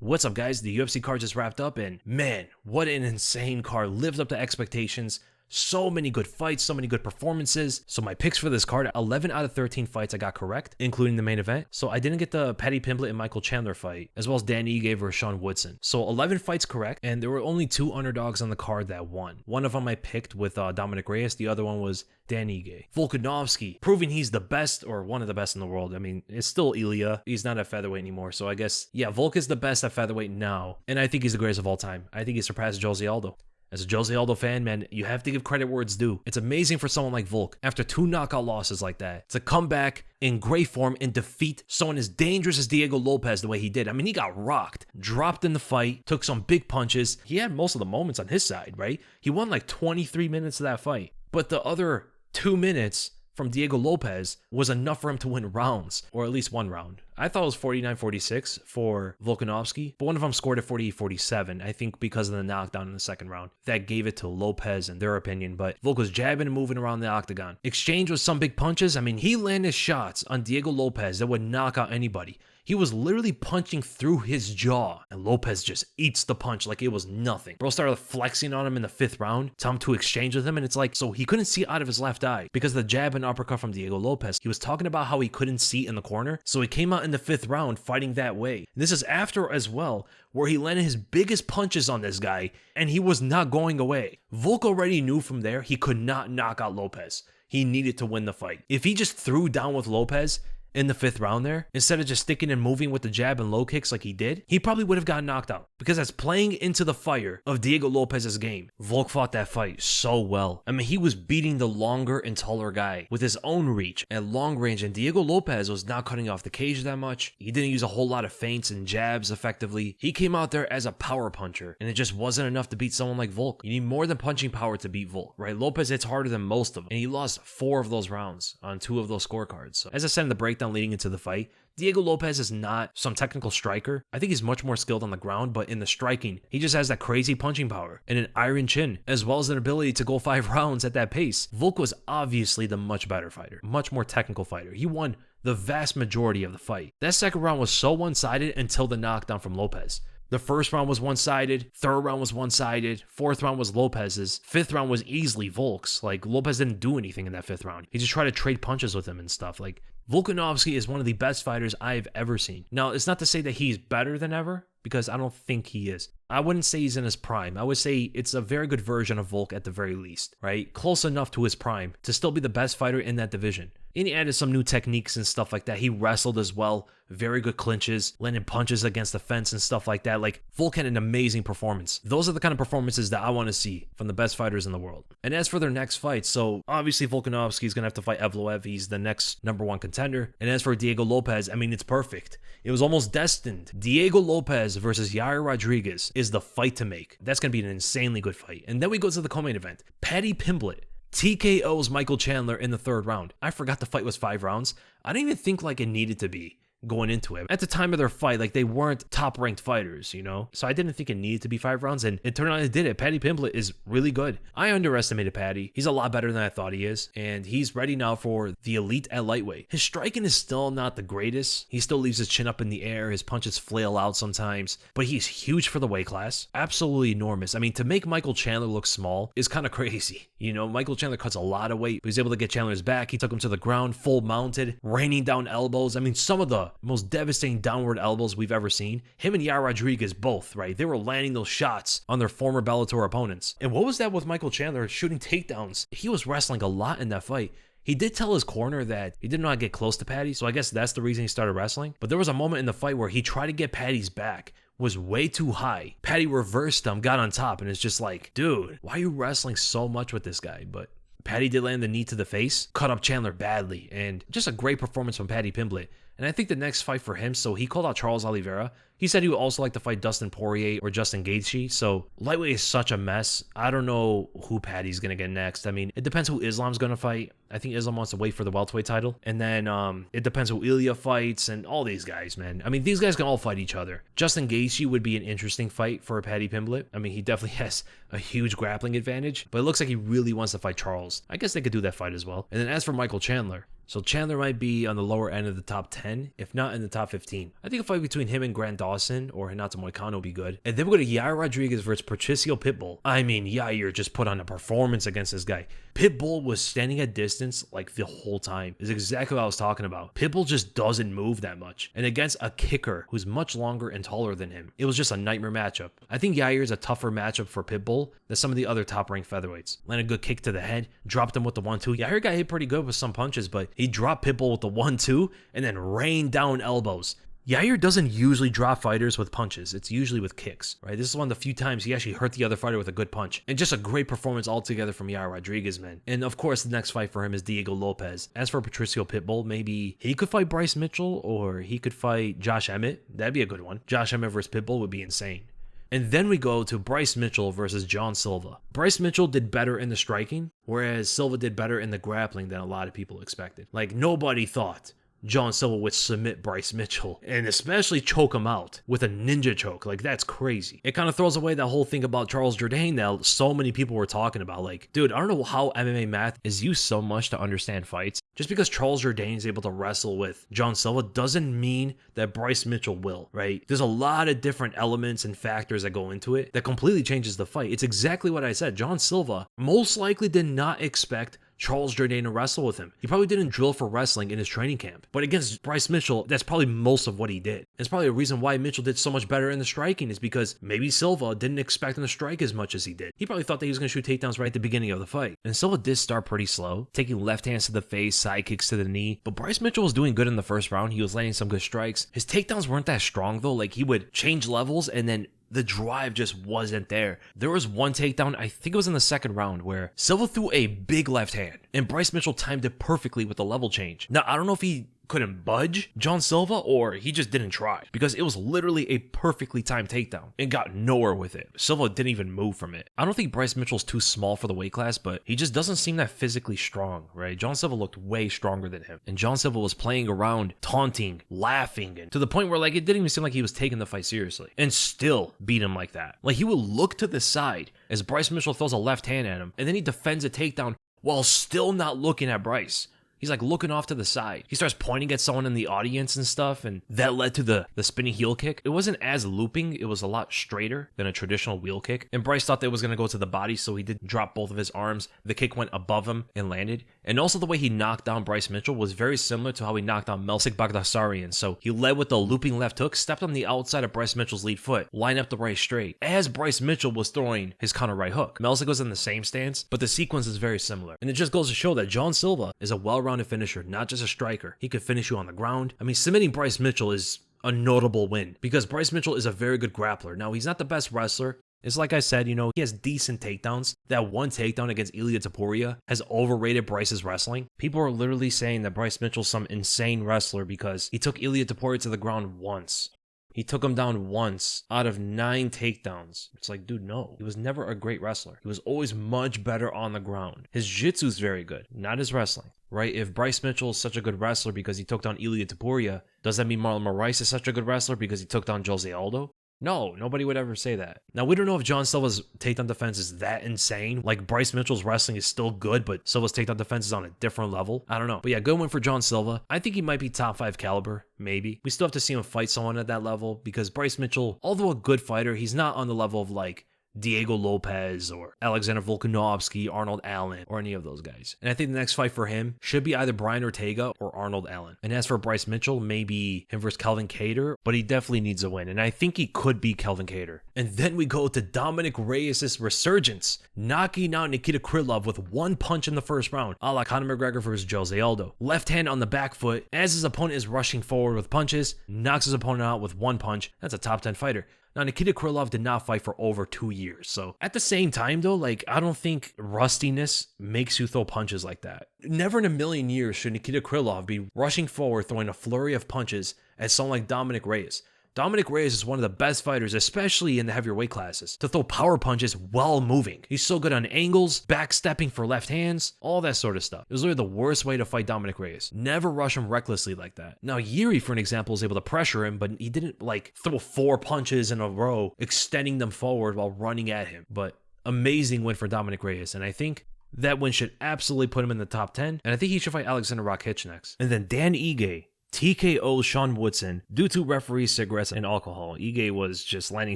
What's up, guys? The UFC card just wrapped up, and man, what an insane card. Lived up to expectations. So many good fights, so many good performances. So my picks for this card, 11 out of 13 fights I got correct, including the main event. So I didn't get the Paddy Pimblett and Michael Chandler fight, as well as Dan Ige versus Sean Woodson. So 11 fights correct, and there were only 2 underdogs on the card that won. One of them I picked with Dominick Reyes, the other one was Dan Ige. Volkanovski, proving he's the best, or one of the best in the world. I mean, it's still Ilya. He's not at featherweight anymore, so I guess, yeah, Volk is the best at featherweight now, and I think he's the greatest of all time. I think he surpassed Jose Aldo. As a Jose Aldo fan, man, you have to give credit where it's due. It's amazing for someone like Volk, after 2 knockout losses like that, to come back in great form and defeat someone as dangerous as Diego Lopes the way he did. I mean, he got rocked, dropped in the fight, took some big punches. He had most of the moments on his side, right? He won like 23 minutes of that fight. But the other 2 minutes from Diego Lopes was enough for him to win rounds, or at least one round. I thought it was 49-46 for Volkanovski, but one of them scored at 48-47, I think because of the knockdown in the second round. That gave it to Lopes in their opinion, but Volk was jabbing and moving around the octagon. Exchange with some big punches. I mean, he landed shots on Diego Lopes that would knock out anybody. He was literally punching through his jaw, and Lopes just eats the punch like it was nothing. Bro started flexing on him in the 5th round, tell him to exchange with him, and it's like, so he couldn't see out of his left eye because of the jab and uppercut from Diego Lopes. He was talking about how he couldn't see in the corner, so he came out in the 5th round fighting that way. And this is after as well, where he landed his biggest punches on this guy, and he was not going away. Volk already knew from there he could not knock out Lopes. He needed to win the fight. If he just threw down with Lopes in the 5th round there, instead of just sticking and moving with the jab and low kicks like he did, he probably would have gotten knocked out, because that's playing into the fire of Diego Lopes' game. Volk fought that fight so well. I mean, he was beating the longer and taller guy with his own reach at long range, and Diego Lopes was not cutting off the cage that much. He didn't use a whole lot of feints and jabs effectively. He came out there as a power puncher, and it just wasn't enough to beat someone like Volk. You need more than punching power to beat Volk, right? Lopes hits harder than most of them, and he lost 4 of those rounds on 2 of those scorecards. So, as I said in the breakdown leading into the fight, Diego Lopes is not some technical striker. I think he's much more skilled on the ground, but in the striking, he just has that crazy punching power and an iron chin, as well as an ability to go 5 rounds at that pace. Volk was obviously the much better fighter, much more technical fighter. He won the vast majority of the fight. That second round was so one-sided until the knockdown from Lopes. The first round was one-sided, 3rd round was one-sided, 4th round was Lopes's, 5th round was easily Volk's. Like, Lopes didn't do anything in that 5th round. He just tried to trade punches with him and stuff. Like, Volkanovski is one of the best fighters I've ever seen. Now, it's not to say that he's better than ever, because I don't think he is. I wouldn't say he's in his prime. I would say it's a very good version of Volk at the very least, right? Close enough to his prime to still be the best fighter in that division. And he added some new techniques and stuff like that. He wrestled as well. Very good clinches, landing punches against the fence and stuff like that. Like, Volk had an amazing performance. Those are the kind of performances that I want to see from the best fighters in the world. And as for their next fight, so obviously Volkanovski is going to have to fight Evloev. He's the next #1 contender. And as for Diego Lopes, I mean, it's perfect. It was almost destined. Diego Lopes versus Yair Rodriguez is the fight to make. That's going to be an insanely good fight. And then we go to the co-main event. Paddy Pimblett TKO's Michael Chandler in the 3rd round. I forgot the fight was 5 rounds. I didn't even think like it needed to be going into it. At the time of their fight, like, they weren't top-ranked fighters, you know? So I didn't think it needed to be 5 rounds, and it turned out it did it. Paddy Pimblett is really good. I underestimated Paddy. He's a lot better than I thought he is, and he's ready now for the elite at lightweight. His striking is still not the greatest. He still leaves his chin up in the air. His punches flail out sometimes, but he's huge for the weight class. Absolutely enormous. I mean, to make Michael Chandler look small is kind of crazy. You know, Michael Chandler cuts a lot of weight, but he's able to get Chandler's back. He took him to the ground, full mounted, raining down elbows. I mean, some of the most devastating downward elbows we've ever seen. Him and Yair Rodriguez both, right? They were landing those shots on their former Bellator opponents. And what was that with Michael Chandler shooting takedowns? He was wrestling a lot in that fight. He did tell his corner that he didn't know how to get close to Paddy, so I guess that's the reason he started wrestling. But there was a moment in the fight where he tried to get Paddy's back, was way too high. Paddy reversed him, got on top, and it's just like, dude, why are you wrestling so much with this guy? But Paddy did land the knee to the face, cut up Chandler badly, and just a great performance from Paddy Pimblett. And I think the next fight for him, so he called out Charles Oliveira. He said he would also like to fight Dustin Poirier or Justin Gaethje. So lightweight is such a mess. I don't know who Paddy's going to get next. I mean, it depends who Islam's going to fight. I think Islam wants to wait for the welterweight title. And then it depends who Ilya fights and all these guys, man. I mean, these guys can all fight each other. Justin Gaethje would be an interesting fight for Paddy Pimblett. I mean, he definitely has a huge grappling advantage, but it looks like he really wants to fight Charles. I guess they could do that fight as well. And then as for Michael Chandler, So Chandler might be on the lower end of the top 10, if not in the top 15. I think a fight between him and Grant Dawson or Renato Moicano would be good. And then we go to Yair Rodriguez versus Patricio Pitbull. I mean, Yair just put on a performance against this guy. Pitbull was standing at distance like the whole time. Is exactly what I was talking about. Pitbull just doesn't move that much. And against a kicker who's much longer and taller than him, it was just a nightmare matchup. I think Yair is a tougher matchup for Pitbull than some of the other top-ranked featherweights. Landed a good kick to the head, dropped him with the 1-2. Yair got hit pretty good with some punches, but he dropped Pitbull with the 1-2 and then rained down elbows. Yair doesn't usually drop fighters with punches. It's usually with kicks, right? This is one of the few times he actually hurt the other fighter with a good punch. And just a great performance altogether from Yair Rodriguez, man. And of course, the next fight for him is Diego Lopes. As for Patricio Pitbull, maybe he could fight Bryce Mitchell or he could fight Josh Emmett. That'd be a good one. Josh Emmett versus Pitbull would be insane. And then we go to Bryce Mitchell versus John Silva. Bryce Mitchell did better in the striking, whereas Silva did better in the grappling than a lot of people expected. Like, nobody thought John Silva would submit Bryce Mitchell and especially choke him out with a ninja choke. Like, that's crazy. It kind of throws away that whole thing about Charles Jourdain that so many people were talking about. Like, dude, I don't know how MMA math is used so much to understand fights. Just because Charles Jourdain is able to wrestle with John Silva doesn't mean that Bryce Mitchell will, right? There's a lot of different elements and factors that go into it that completely changes the fight. It's exactly what I said. John Silva most likely did not expect Charles Jourdain to wrestle with him. He probably didn't drill for wrestling in his training camp. But against Bryce Mitchell, that's probably most of what he did. It's probably a reason why Mitchell did so much better in the striking is because maybe Silva didn't expect him to strike as much as he did. He probably thought that he was going to shoot takedowns right at the beginning of the fight. And Silva did start pretty slow, taking left hands to the face, side kicks to the knee. But Bryce Mitchell was doing good in the first round. He was landing some good strikes. His takedowns weren't that strong though. Like, he would change levels and then the drive just wasn't there. There was one takedown, I think it was in the second round, where Silva threw a big left hand and Bryce Mitchell timed it perfectly with the level change. Now, I don't know if he couldn't budge John Silva or he just didn't try, because it was literally a perfectly timed takedown and got nowhere with it. Silva didn't even move from it. I don't think Bryce Mitchell's too small for the weight class, but he just doesn't seem that physically strong, right? John Silva looked way stronger than him, and John Silva was playing around, taunting, laughing, and to the point where, like, it didn't even seem like he was taking the fight seriously, and still beat him like that. Like, he would look to the side as Bryce Mitchell throws a left hand at him, and then he defends a takedown while still not looking at Bryce. He's like looking off to the side. He starts pointing at someone in the audience and stuff, and that led to the spinning heel kick. It wasn't as looping. It was a lot straighter than a traditional wheel kick. And Bryce thought that it was going to go to the body, so he did drop both of his arms. The kick went above him and landed. And also the way he knocked down Bryce Mitchell was very similar to how he knocked down Melsik Baghdasaryan. So he led with the looping left hook, stepped on the outside of Bryce Mitchell's lead foot, lined up the right straight, as Bryce Mitchell was throwing his counter right hook. Melsik was in the same stance, but the sequence is very similar. And it just goes to show that John Silva is a well-rounded finisher, not just a striker. He could finish you on the ground. I mean, submitting Bryce Mitchell is a notable win because Bryce Mitchell is a very good grappler. Now, he's not the best wrestler. It's like I said, you know, he has decent takedowns. That one takedown against Ilia Topuria has overrated Bryce's wrestling. People are literally saying that Bryce Mitchell's some insane wrestler because he took Ilia Topuria to the ground once. He took him down once out of 9 takedowns. It's like, dude, no. He was never a great wrestler. He was always much better on the ground. His jiu-jitsu's very good, not his wrestling, right? If Bryce Mitchell is such a good wrestler because he took down Ilia Topuria, does that mean Marlon Moraes is such a good wrestler because he took down Jose Aldo? No, nobody would ever say that. Now, we don't know if John Silva's takedown defense is that insane. Like, Bryce Mitchell's wrestling is still good, but Silva's takedown defense is on a different level. I don't know. But yeah, good win for John Silva. I think he might be top 5 caliber, maybe. We still have to see him fight someone at that level because Bryce Mitchell, although a good fighter, he's not on the level of, like, Diego Lopes or Alexander Volkanovski, Arnold Allen, or any of those guys. And I think the next fight for him should be either Brian Ortega or Arnold Allen. And as for Bryce Mitchell, maybe him versus Kelvin Kattar, but he definitely needs a win. And I think he could beat Kelvin Kattar. And then we go to Dominick Reyes' resurgence, knocking out Nikita Krylov with one punch in the first round, a la Conor McGregor versus Jose Aldo. Left hand on the back foot, as his opponent is rushing forward with punches, knocks his opponent out with one punch. That's a top 10 fighter. Now, Nikita Krylov did not fight for over 2 years. So at the same time, though, like, I don't think rustiness makes you throw punches like that. Never in a million years should Nikita Krylov be rushing forward, throwing a flurry of punches at someone like Dominick Reyes. Dominick Reyes is one of the best fighters, especially in the heavier weight classes, to throw power punches while moving. He's so good on angles, backstepping for left hands, all that sort of stuff. It was literally the worst way to fight Dominick Reyes. Never rush him recklessly like that. Now, Yair, for an example, was able to pressure him, but he didn't, like, throw 4 punches in a row, extending them forward while running at him. But amazing win for Dominick Reyes, and I think That win should absolutely put him in the top 10, and I think he should fight Alexander Volkanovski next. And then Dan Ige TKO Sean Woodson due to referee cigarettes and alcohol. Ige was just landing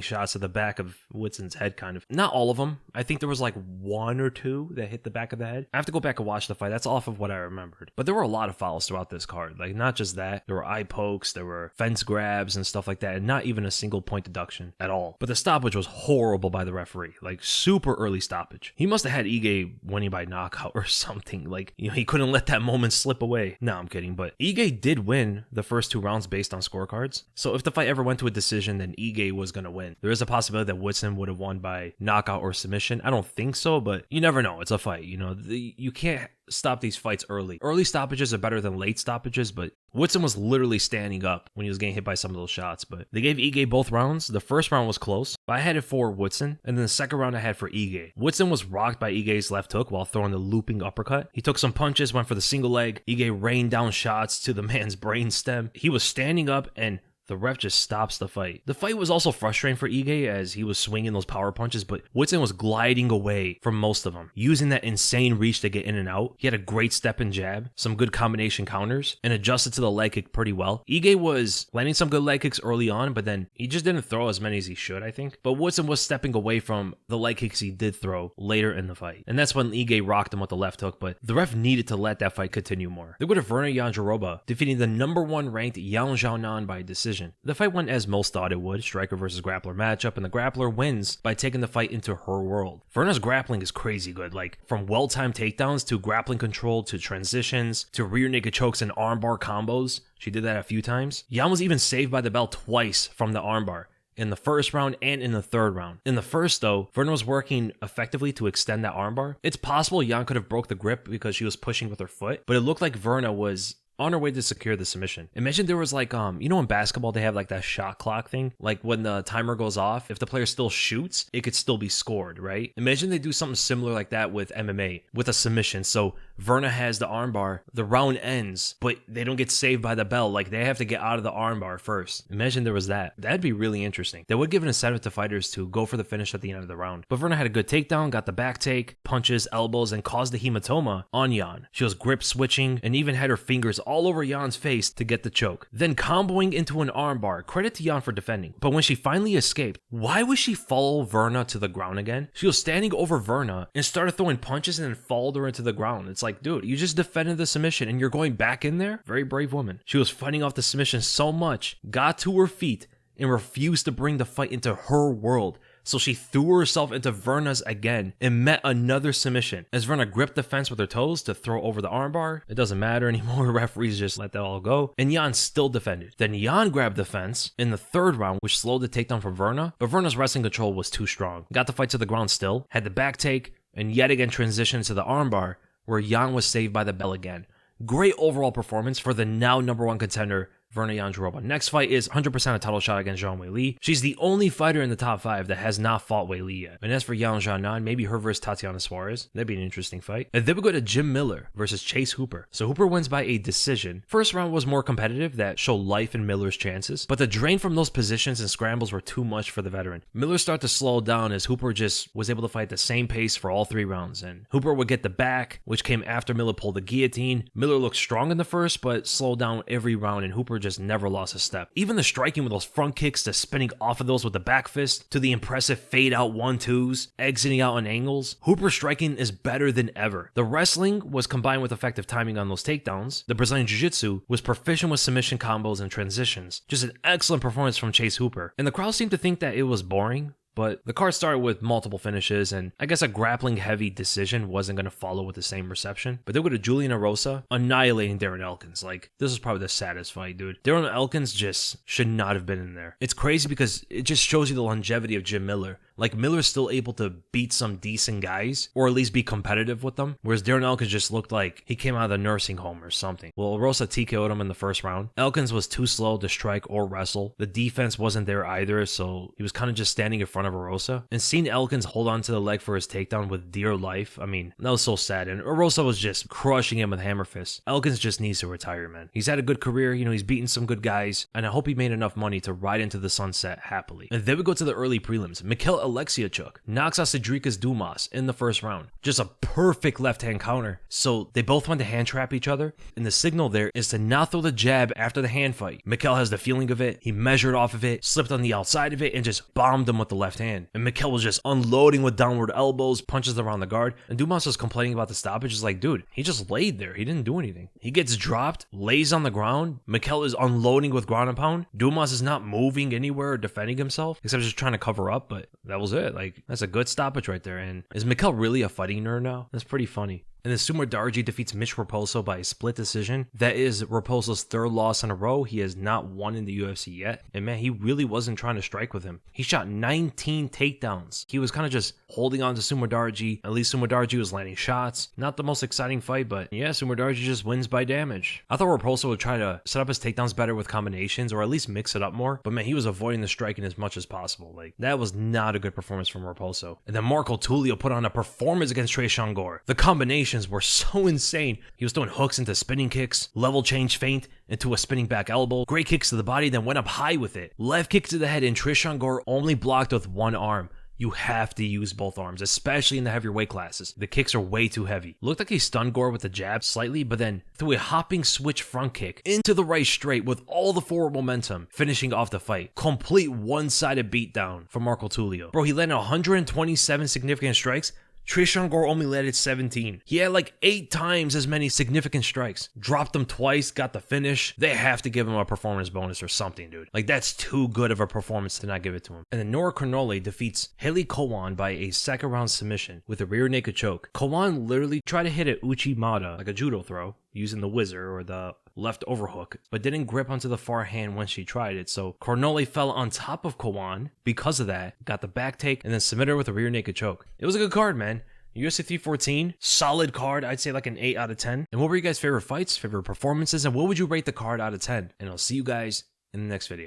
shots to the back of Woodson's head, kind of. Not all of them. I think there was like 1 or 2 that hit the back of the head. I have to go back and watch the fight. That's off of what I remembered. But there were a lot of fouls throughout this card. Like, not just that. There were eye pokes, there were fence grabs and stuff like that, and not even a single point deduction at all. But the stoppage was horrible by the referee. Like, super early stoppage. He must have had Ige winning by knockout or something. Like, you know, he couldn't let that moment slip away. No, I'm kidding. But Ige did win the first 2 rounds based on scorecards. So if the fight ever went to a decision, then Ige was going to win. There is a possibility that Woodson would have won by knockout or submission. I don't think so, but you never know. It's a fight. You know, you can't stop these fights early. Early stoppages are better than late stoppages, but Woodson was literally standing up when he was getting hit by some of those shots. But they gave Ige both rounds. The first round was close, but I had it for Woodson, and then the second round I had for Ige. Woodson was rocked by Ige's left hook while throwing the looping uppercut. He took some punches, went for the single leg. Ige rained down shots to the man's brainstem. He was standing up, and the ref just stops the fight. The fight was also frustrating for Ige as he was swinging those power punches, but Woodson was gliding away from most of them, using that insane reach to get in and out. He had a great step and jab, some good combination counters, and adjusted to the leg kick pretty well. Ige was landing some good leg kicks early on, but then he just didn't throw as many as he should, I think. But Woodson was stepping away from the leg kicks he did throw later in the fight. And that's when Ige rocked him with the left hook, but the ref needed to let that fight continue more. They would have Verna Jandiroba defeating the number 1 ranked Yang Xiaonan by decision. The fight went as most thought it would, striker versus grappler matchup, and the grappler wins by taking the fight into her world. Verna's grappling is crazy good, like from well-timed takedowns to grappling control to transitions to rear naked chokes and armbar combos. She did that a few times. Yan was even saved by the bell twice from the armbar, in the first round and in the third round. In the first, though, Verna was working effectively to extend that armbar. It's possible Yan could have broke the grip because she was pushing with her foot, but it looked like Verna was on her way to secure the submission. Imagine there was like, you know in basketball they have like that shot clock thing? Like when the timer goes off, if the player still shoots, it could still be scored, right? Imagine they do something similar like that with MMA, with a submission. So Verna has the armbar, the round ends, but they don't get saved by the bell. Like they have to get out of the armbar first. Imagine there was that. That'd be really interesting. That would give an incentive to fighters to go for the finish at the end of the round. But Verna had a good takedown, got the back take, punches, elbows, and caused the hematoma on Yan. She was grip switching and even had her fingers all over Yan's face to get the choke. Then comboing into an armbar. Credit to Yan for defending. But when she finally escaped, why would she follow Verna to the ground again? She was standing over Verna and started throwing punches and then followed her into the ground. It's like, dude, you just defended the submission and you're going back in there? Very brave woman. She was fighting off the submission so much, got to her feet, and refused to bring the fight into her world. So she threw herself into Verna's again and met another submission as Verna gripped the fence with her toes to throw over the armbar. It doesn't matter anymore. Referees just let that all go. And Yan still defended. Then Yan grabbed the fence in the third round, which slowed the takedown from Verna, but Verna's wrestling control was too strong. Got the fight to the ground still, had the back take, and yet again transitioned to the armbar where Yan was saved by the bell again. Great overall performance for the now number 1 contender, Verna Jandiroba. Next fight is 100% a title shot against Zhang Weili. She's the only fighter in the top 5 that has not fought Weili yet. And as for Yang Xiaonan, maybe her versus Tatiana Suarez. That'd be an interesting fight. And then we go to Jim Miller versus Chase Hooper. So Hooper wins by a decision. First round was more competitive, that showed life in Miller's chances, but the drain from those positions and scrambles were too much for the veteran. Miller started to slow down as Hooper just was able to fight the same pace for all 3 rounds. And Hooper would get the back, which came after Miller pulled the guillotine. Miller looked strong in the first, but slowed down every round, and Hooper just never lost a step. Even the striking with those front kicks to spinning off of those with the back fist to the impressive fade out 1-2s, exiting out on angles. Hooper's striking is better than ever. The wrestling was combined with effective timing on those takedowns. The Brazilian Jiu-Jitsu was proficient with submission combos and transitions. Just an excellent performance from Chase Hooper. And the crowd seemed to think that it was boring, but the card started with multiple finishes, and I guess a grappling-heavy decision wasn't going to follow with the same reception. But they go to Julian Erosa annihilating Darren Elkins. Like, this is probably the saddest fight, dude. Darren Elkins just should not have been in there. It's crazy because it just shows you the longevity of Jim Miller. Like, Miller's still able to beat some decent guys, or at least be competitive with them, whereas Darren Elkins just looked like he came out of the nursing home or something. Well, Erosa TKO'd him in the first round. Elkins was too slow to strike or wrestle. The defense wasn't there either, so he was kind of just standing in front of Erosa. And seeing Elkins hold on to the leg for his takedown with dear life, I mean, that was so sad. And Erosa was just crushing him with hammer fists. Elkins just needs to retire, man. He's had a good career, you know, he's beaten some good guys, and I hope he made enough money to ride into the sunset happily. And then we go to the early prelims. Mikel Alexiachuk knocks out Cedrikas Dumas in the first round. Just a perfect left-hand counter. So they both went to hand trap each other, and the signal there is to not throw the jab after the hand fight. Mikkel has the feeling of it. He measured off of it, slipped on the outside of it, and just bombed him with the left hand. And Mikkel was just unloading with downward elbows, punches around the guard, and Dumas was complaining about the stoppage. It's like, dude, he just laid there. He didn't do anything. He gets dropped, lays on the ground. Mikkel is unloading with ground and pound. Dumas is not moving anywhere or defending himself, except just trying to cover up, but that was it. Like, that's a good stoppage right there. And is Mikkel really a fighting nerd now? That's pretty funny. And then Sumar Darji defeats Mitch Raposo by a split decision. That is Raposo's third loss in a row. He has not won in the UFC yet. And man, he really wasn't trying to strike with him. He shot 19 takedowns. He was kind of just holding on to Sumar Darji. At least Sumar Darji was landing shots. Not the most exciting fight, but yeah, Sumar Darji just wins by damage. I thought Raposo would try to set up his takedowns better with combinations, or at least mix it up more. But man, he was avoiding the striking as much as possible. Like, that was not a good performance from Raposo. And then Marco Tulio put on a performance against Trey Shangor. The combinations were so insane. He was throwing hooks into spinning kicks, level change feint into a spinning back elbow, great kicks to the body, then went up high with it. Left kick to the head, and Trish Shangor only blocked with one arm. You have to use both arms, especially in the heavier weight classes. The kicks are way too heavy. Looked like he stunned Gore with the jab slightly, but then threw a hopping switch front kick into the right straight with all the forward momentum, finishing off the fight. Complete one-sided beatdown for Marco Tulio. Bro, he landed 127 significant strikes. Trish Shangor only landed 17. He had like 8 times as many significant strikes. Dropped them twice, got the finish. They have to give him a performance bonus or something, dude. Like, that's too good of a performance to not give it to him. And then Nora Kornole defeats Haley Kowan by a second round submission with a rear naked choke. Kowan literally tried to hit an Uchimata, like a judo throw, using the whizzer or the left overhook, but didn't grip onto the far hand when she tried it. So Kornole fell on top of Kowan because of that, got the back take, and then submitted her with a rear naked choke. It was a good card, man. UFC 314, solid card. I'd say like an 8 out of 10. And what were you guys' favorite fights, favorite performances, and what would you rate the card out of 10? And I'll see you guys in the next video.